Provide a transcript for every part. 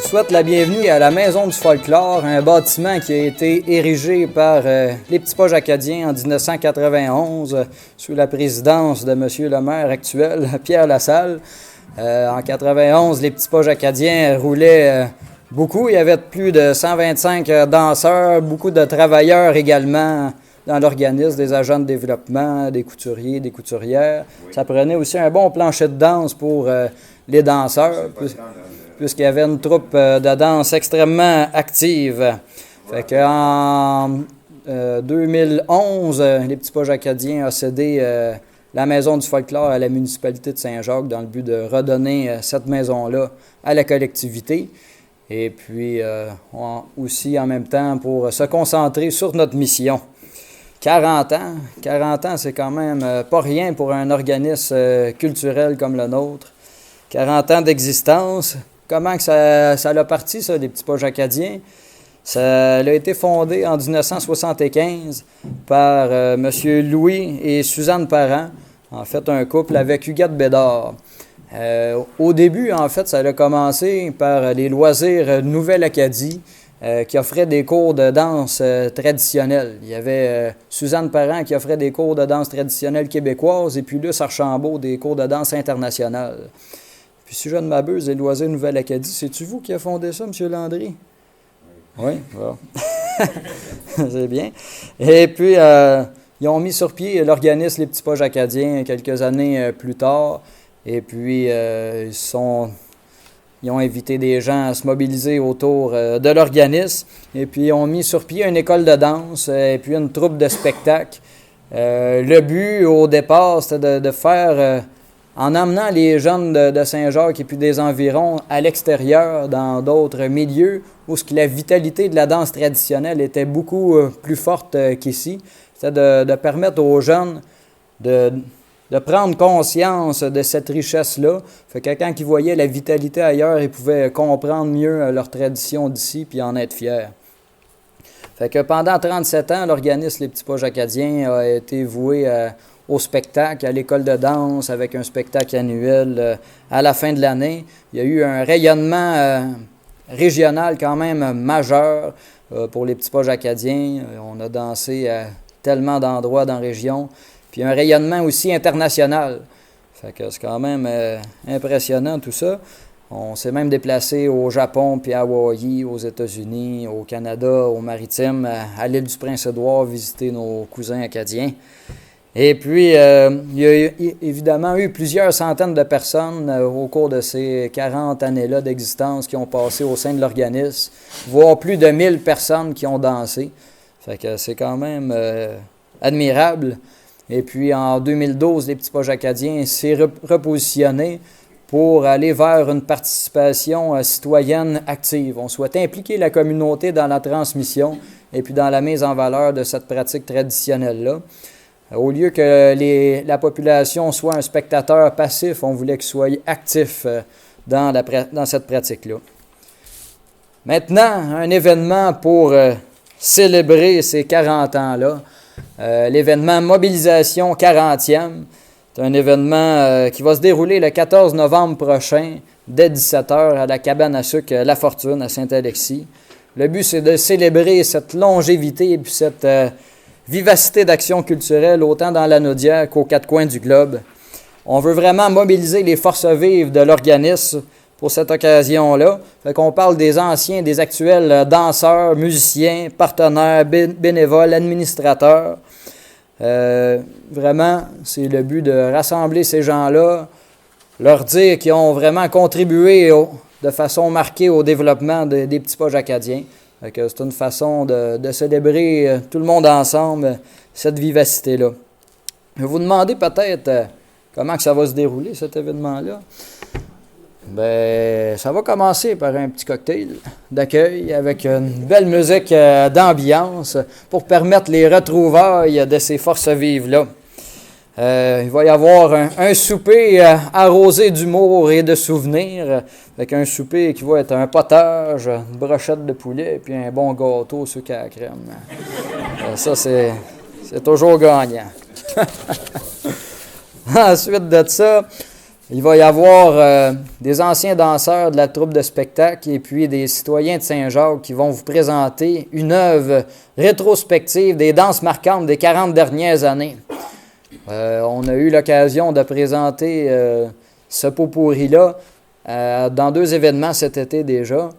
souhaite la bienvenue à la Maison du Folklore, un bâtiment qui a été érigé par les Petits Poches acadiens en 1991 sous la présidence de M. le maire actuel, Pierre Lassalle. En 91, les Petits Poches acadiens roulaient beaucoup. Il y avait plus de 125 danseurs, beaucoup de travailleurs également dans l'organisme, des agents de développement, des couturiers, des couturières. Oui. Ça prenait aussi un bon plancher de danse pour les danseurs, puisqu'il y avait une troupe de danse extrêmement active. Fait qu'en 2011, les Petits Poches acadiens ont cédé la Maison du Folklore à la municipalité de Saint-Jacques dans le but de redonner cette maison-là à la collectivité. Et puis aussi en même temps pour se concentrer sur notre mission. 40 ans, c'est quand même pas rien pour un organisme culturel comme le nôtre. 40 ans d'existence. Comment que ça a parti, ça, les Petits Poches acadiens? Ça a été fondé en 1975 par M. Louis et Suzanne Parent, en fait un couple avec Huguette Bédard. Au début, en fait, ça a commencé par les loisirs Nouvelle-Acadie qui offraient des cours de danse traditionnelle. Il y avait Suzanne Parent qui offrait des cours de danse traditionnelle québécoise et puis Luce Archambault des cours de danse internationale. Puis si je ne m'abuse, les loisirs Nouvelle-Acadie, c'est-tu vous qui a fondé ça, M. Landry? Oui, bon. C'est bien. Et puis, ils ont mis sur pied l'organisme Les Petits Poches acadiens quelques années plus tard. Et puis, ils ont invité des gens à se mobiliser autour de l'organisme. Et puis, ils ont mis sur pied une école de danse et puis une troupe de spectacle. Le but, au départ, c'était de faire... en amenant les jeunes de Saint-Jacques et puis des environs à l'extérieur, dans d'autres milieux, où la vitalité de la danse traditionnelle était beaucoup plus forte qu'ici. C'était de permettre aux jeunes de prendre conscience de cette richesse-là. Fait que quand ils voyaient la vitalité ailleurs, ils pouvaient comprendre mieux leur tradition d'ici puis en être fiers. Fait que pendant 37 ans, l'organisme Les Petits Poches acadiens a été voué au spectacle, à l'école de danse, avec un spectacle annuel à la fin de l'année. Il y a eu un rayonnement régional quand même majeur pour les Petits Poches acadiens. On a dansé à tellement d'endroits dans la région. Puis un rayonnement aussi international. Fait que c'est quand même impressionnant tout ça. On s'est même déplacé au Japon, puis à Hawaï, aux États-Unis, au Canada, aux Maritimes, à l'île du Prince-Édouard, visiter nos cousins acadiens. Et puis, il y a évidemment eu plusieurs centaines de personnes au cours de ces 40 années-là d'existence qui ont passé au sein de l'organisme, voire plus de 1000 personnes qui ont dansé. Fait que c'est quand même admirable. Et puis, en 2012, les Petits Poches acadiens s'est repositionné pour aller vers une participation citoyenne active. On souhaite impliquer la communauté dans la transmission et puis dans la mise en valeur de cette pratique traditionnelle-là. Au lieu que la population soit un spectateur passif, on voulait qu'ils soient actifs dans cette pratique-là. Maintenant, un événement pour célébrer ces 40 ans-là, l'événement Mobilisation 40e. C'est un événement qui va se dérouler le 14 novembre prochain, dès 17h, à la cabane à sucre La Fortune, à Saint-Alexis. Le but, c'est de célébrer cette longévité et puis cette... vivacité d'action culturelle autant dans l'Anaudière qu'aux quatre coins du globe. On veut vraiment mobiliser les forces vives de l'organisme pour cette occasion-là. Fait qu'on parle des anciens, des actuels danseurs, musiciens, partenaires, bénévoles, administrateurs. Vraiment, c'est le but de rassembler ces gens-là, leur dire qu'ils ont vraiment contribué de façon marquée au développement des Petits Poches acadiens. C'est une façon de célébrer tout le monde ensemble, cette vivacité-là. Je vais vous demander peut-être comment que ça va se dérouler, cet événement-là. Bien, ça va commencer par un petit cocktail d'accueil avec une belle musique d'ambiance pour permettre les retrouvailles de ces forces vives-là. Il va y avoir un souper arrosé d'humour et de souvenirs, avec un souper qui va être un potage, une brochette de poulet, puis un bon gâteau au sucre à la crème. Ça, c'est toujours gagnant. Ensuite de ça, Il va y avoir des anciens danseurs de la troupe de spectacle et puis des citoyens de Saint-Jacques qui vont vous présenter une œuvre rétrospective des danses marquantes des 40 dernières années. On a eu l'occasion de présenter ce pot pourri-là dans 2 événements cet été déjà.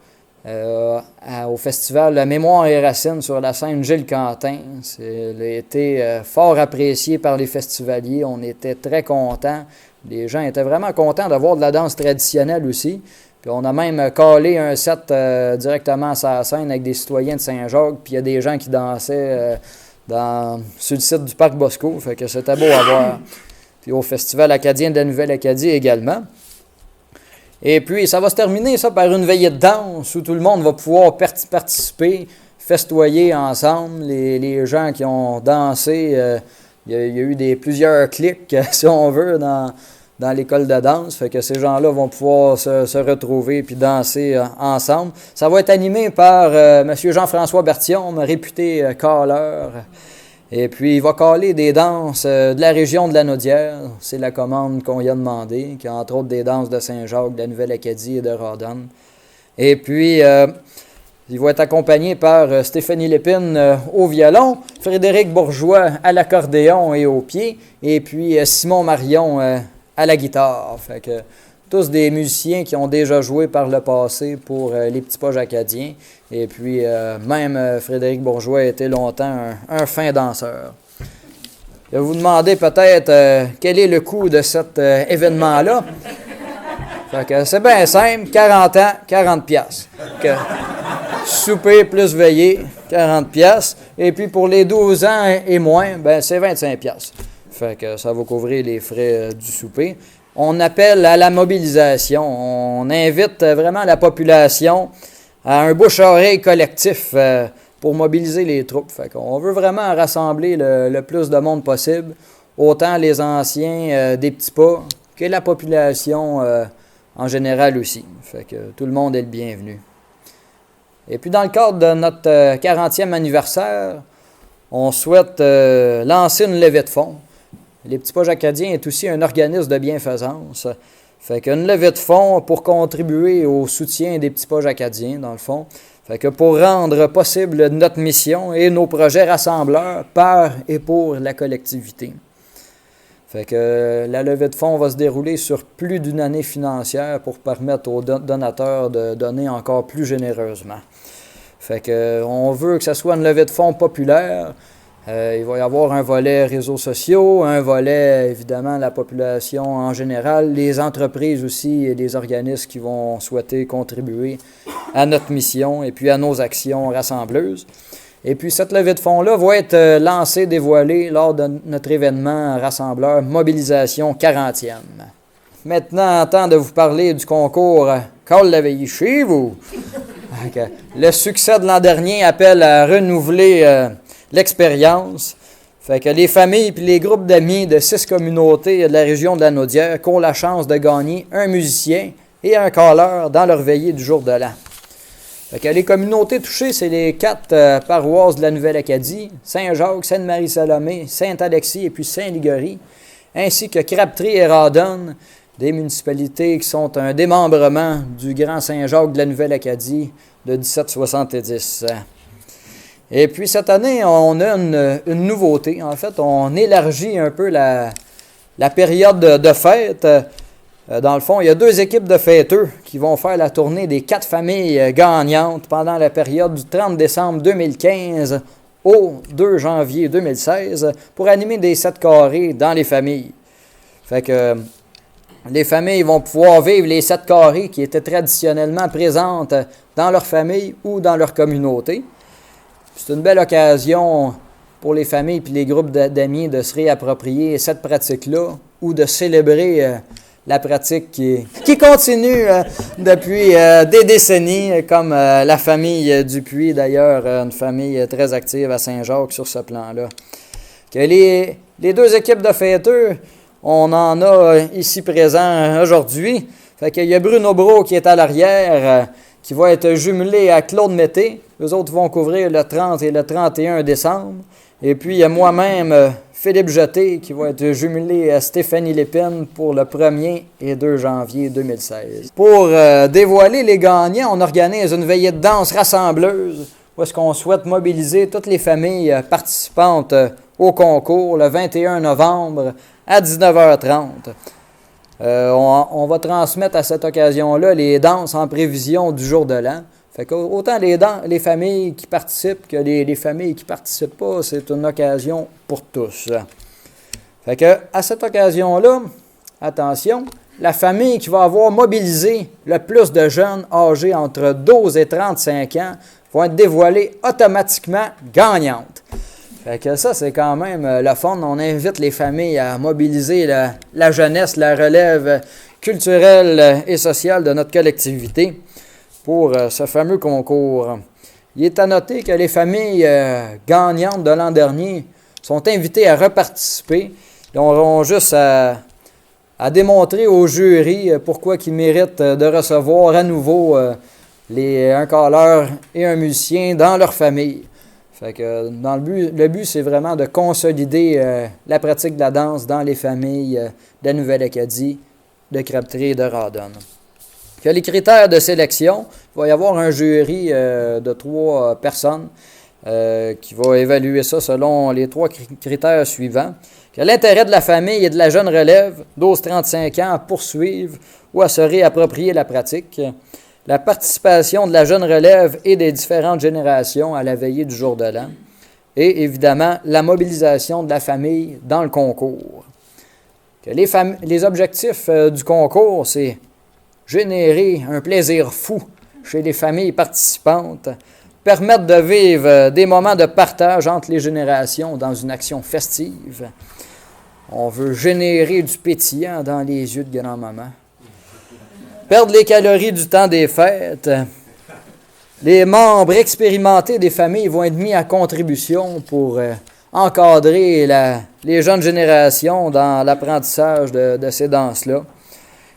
Au festival La Mémoire et Racines sur la scène Gilles Quentin. Il a été fort apprécié par les festivaliers. On était très contents. Les gens étaient vraiment contents de voir de la danse traditionnelle aussi. Puis on a même collé un set directement sur la scène avec des citoyens de Saint-Jacques. Puis il y a des gens qui dansaient sur le site du Parc Bosco. Fait que c'était beau à voir. Puis au Festival acadien de la Nouvelle-Acadie également. Et puis, ça va se terminer, ça, par une veillée de danse où tout le monde va pouvoir participer, festoyer ensemble. Les gens qui ont dansé, il y a eu plusieurs clics, si on veut, dans l'école de danse. Fait que ces gens-là vont pouvoir se retrouver puis danser ensemble. Ça va être animé par M. Jean-François Berthiaume, réputé caleur. Et puis, il va caler des danses de la région de la Naudière. C'est la commande qu'on y a demandé, qui a entre autres des danses de Saint-Jacques, de la Nouvelle-Acadie et de Rawdon. Et puis, il va être accompagné par Stéphanie Lépine au violon, Frédéric Bourgeois à l'accordéon et au pied, et puis Simon Marion à la guitare. Fait que tous des musiciens qui ont déjà joué par le passé pour les Petits Poches acadiens. Et puis, même Frédéric Bourgeois était longtemps un fin danseur. Je vais vous demander peut-être quel est le coût de cet événement-là. Fait que c'est bien simple, 40 ans, 40 piastres. Souper plus veillée, 40 piastres. Et puis pour les 12 ans et moins, ben c'est 25 piastres. Fait que ça va couvrir les frais du souper. On appelle à la mobilisation. On invite vraiment la population à un bouche-oreille collectif pour mobiliser les troupes. Fait qu'on veut vraiment rassembler le plus de monde possible, autant les anciens des petits pas que la population en général aussi. Fait que tout le monde est le bienvenu. Et puis dans le cadre de notre 40e anniversaire, on souhaite lancer une levée de fonds. Les Petits Poches acadiens est aussi un organisme de bienfaisance. Fait qu'une levée de fonds pour contribuer au soutien des Petits Poches acadiens, dans le fond. Fait que pour rendre possible notre mission et nos projets rassembleurs par et pour la collectivité. Fait que la levée de fonds va se dérouler sur plus d'une année financière pour permettre aux donateurs de donner encore plus généreusement. Fait que on veut que ce soit une levée de fonds populaire. Il va y avoir un volet réseaux sociaux, un volet, évidemment, la population en général, les entreprises aussi et les organismes qui vont souhaiter contribuer à notre mission et puis à nos actions rassembleuses. Et puis, cette levée de fonds-là va être lancée, dévoilée lors de notre événement rassembleur Mobilisation 40e. Maintenant, temps de vous parler du concours Call la veille chez vous. Le succès de l'an dernier appelle à renouveler l'expérience. Fait que les familles et les groupes d'amis de 6 communautés de la région de la Naudière ont la chance de gagner un musicien et un caleur dans leur veillée du jour de l'an. Fait que les communautés touchées, c'est les 4 paroisses de la Nouvelle-Acadie, Saint-Jacques, Sainte-Marie-Salomé, Saint-Alexis et puis Saint-Ligory, ainsi que Crabtree et Rawdon, des municipalités qui sont un démembrement du Grand Saint-Jacques de la Nouvelle-Acadie de 1770. Et puis cette année, on a une nouveauté. En fait, on élargit un peu la période de fête. Dans le fond, il y a 2 équipes de fêteux qui vont faire la tournée des 4 familles gagnantes pendant la période du 30 décembre 2015 au 2 janvier 2016 pour animer des 7 carrés dans les familles. Fait que les familles vont pouvoir vivre les 7 carrés qui étaient traditionnellement présentes dans leur famille ou dans leur communauté. C'est une belle occasion pour les familles et les groupes d'amis de se réapproprier cette pratique-là ou de célébrer la pratique qui continue depuis des décennies, comme la famille Dupuis, d'ailleurs, une famille très active à Saint-Jacques sur ce plan-là. Que les 2 équipes de fêteux, on en a ici présent aujourd'hui. Fait qu'il y a Bruno Brault qui est à l'arrière, qui va être jumelé à Claude Mété. Eux autres vont couvrir le 30 et le 31 décembre. Et puis, il y a moi-même, Philippe Jeté, qui va être jumelé à Stéphanie Lépine pour le 1er et 2 janvier 2016. Pour dévoiler les gagnants, on organise une veillée de danse rassembleuse où est-ce qu'on souhaite mobiliser toutes les familles participantes au concours le 21 novembre à 19h30. On va transmettre à cette occasion-là les danses en prévision du jour de l'an. Fait que autant les familles qui participent que les familles qui ne participent pas, c'est une occasion pour tous. Fait que à cette occasion-là, attention, la famille qui va avoir mobilisé le plus de jeunes âgés entre 12 et 35 ans vont être dévoilées automatiquement gagnantes. Fait que ça, c'est quand même le fun. On invite les familles à mobiliser la jeunesse, la relève culturelle et sociale de notre collectivité pour ce fameux concours. Il est à noter que les familles gagnantes de l'an dernier sont invitées à reparticiper. Ils auront juste à démontrer au jury pourquoi ils méritent de recevoir à nouveau un choreur et un musicien dans leur famille. Fait que le but, c'est vraiment de consolider la pratique de la danse dans les familles de la Nouvelle-Acadie, de Crabtree et de Rawdon. Que les critères de sélection, il va y avoir un jury de 3 personnes qui va évaluer ça selon les 3 critères suivants. Que l'intérêt de la famille et de la jeune relève, 12-35 ans, à poursuivre ou à se réapproprier la pratique. La participation de la jeune relève et des différentes générations à la veillée du jour de l'an. Et évidemment, la mobilisation de la famille dans le concours. Que les objectifs du concours, c'est générer un plaisir fou chez les familles participantes, permettre de vivre des moments de partage entre les générations dans une action festive. On veut générer du pétillant dans les yeux de grand-maman. Perdre les calories du temps des fêtes. Les membres expérimentés des familles vont être mis à contribution pour encadrer les jeunes générations dans l'apprentissage de ces danses-là.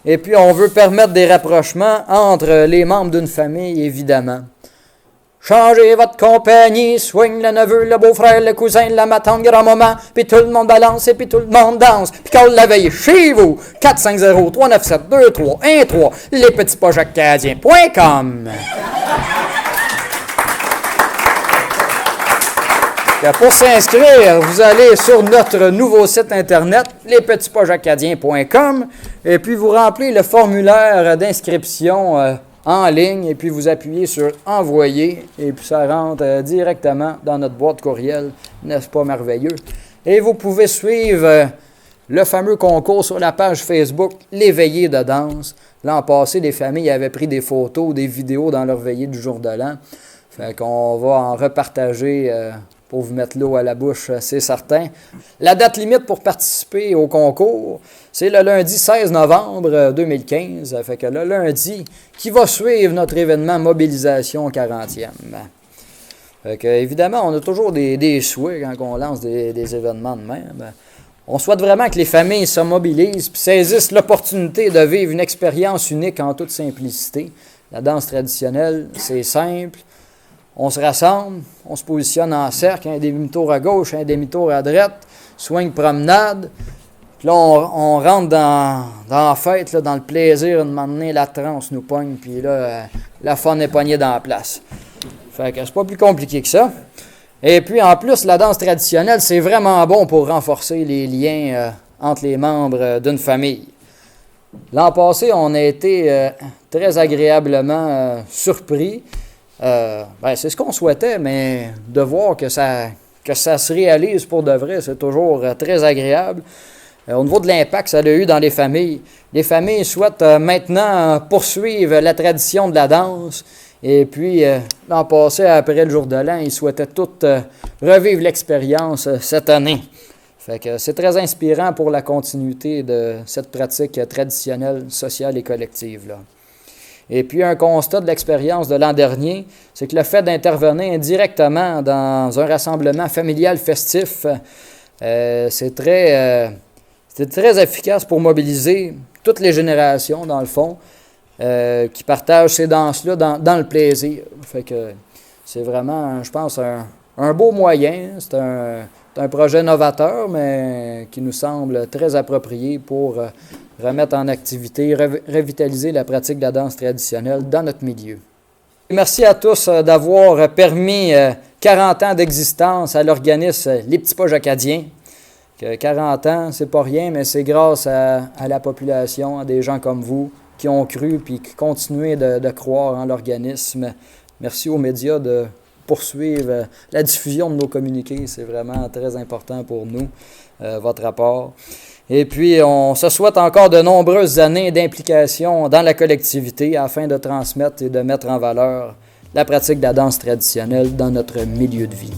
Et puis, on veut permettre des rapprochements entre les membres d'une famille, évidemment. Changez votre compagnie, swing le neveu, le beau-frère, le cousin, la matante, grand-maman, puis tout le monde balance et puis tout le monde danse. Puis quand vous la veille chez vous, 450-397-2313, lespetitspotsacadiens.com. Pour s'inscrire, vous allez sur notre nouveau site internet, lespetitspotsacadiens.com, et puis vous remplissez le formulaire d'inscription en ligne, et puis vous appuyez sur « Envoyer », et puis ça rentre directement dans notre boîte courriel. N'est-ce pas merveilleux? Et vous pouvez suivre le fameux concours sur la page Facebook « Les veillées de danse ». L'an passé, les familles avaient pris des photos, des vidéos dans leur veillée du jour de l'an. Fait qu'on va en repartager pour vous mettre l'eau à la bouche, c'est certain. La date limite pour participer au concours, c'est le lundi 16 novembre 2015. Fait que le lundi qui va suivre notre événement Mobilisation 40e. Fait que, évidemment, on a toujours des souhaits quand on lance des événements de même. On souhaite vraiment que les familles se mobilisent et saisissent l'opportunité de vivre une expérience unique en toute simplicité. La danse traditionnelle, c'est simple. On se rassemble, on se positionne en cercle, un demi-tour à gauche, un demi-tour à droite, swing promenade. Puis là, on rentre dans la fête, là, dans le plaisir, de m'emmener la transe nous pogne, puis là, la fun est pognée dans la place. Fait que c'est pas plus compliqué que ça. Et puis, en plus, la danse traditionnelle, c'est vraiment bon pour renforcer les liens entre les membres d'une famille. L'an passé, on a été très agréablement surpris. C'est ce qu'on souhaitait, mais de voir que ça se réalise pour de vrai, c'est toujours très agréable. Au niveau de l'impact que ça a eu dans les familles souhaitent maintenant poursuivre la tradition de la danse. Et puis, l'an passé, après le jour de l'an, ils souhaitaient tous revivre l'expérience cette année. Fait que c'est très inspirant pour la continuité de cette pratique traditionnelle, sociale et collective, là. Et puis, un constat de l'expérience de l'an dernier, c'est que le fait d'intervenir directement dans un rassemblement familial festif, c'est très efficace pour mobiliser toutes les générations, dans le fond, qui partagent ces danses-là dans le plaisir. Fait que c'est vraiment, je pense, un un beau moyen. C'est un projet novateur, mais qui nous semble très approprié pour remettre en activité, revitaliser la pratique de la danse traditionnelle dans notre milieu. Merci à tous d'avoir permis 40 ans d'existence à l'organisme Les Petits Poches Acadiens. 40 ans, c'est pas rien, mais c'est grâce à la population, à des gens comme vous qui ont cru et qui continuent de croire en l'organisme. Merci aux médias de poursuivre la diffusion de nos communiqués. C'est vraiment très important pour nous, votre rapport. Et puis, on se souhaite encore de nombreuses années d'implication dans la collectivité afin de transmettre et de mettre en valeur la pratique de la danse traditionnelle dans notre milieu de vie.